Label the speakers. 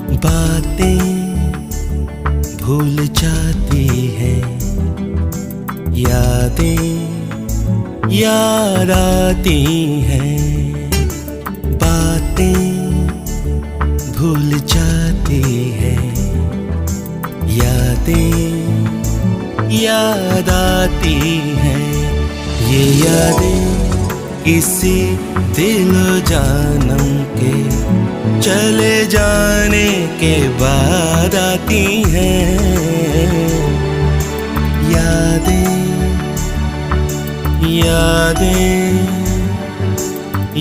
Speaker 1: बातें भूल जाती हैं, यादें याद आती हैं। बातें भूल जाती हैं, यादें याद आती हैं। ये यादें किसी दिलो जानम के चले जाने के बाद आती हैं। यादें यादें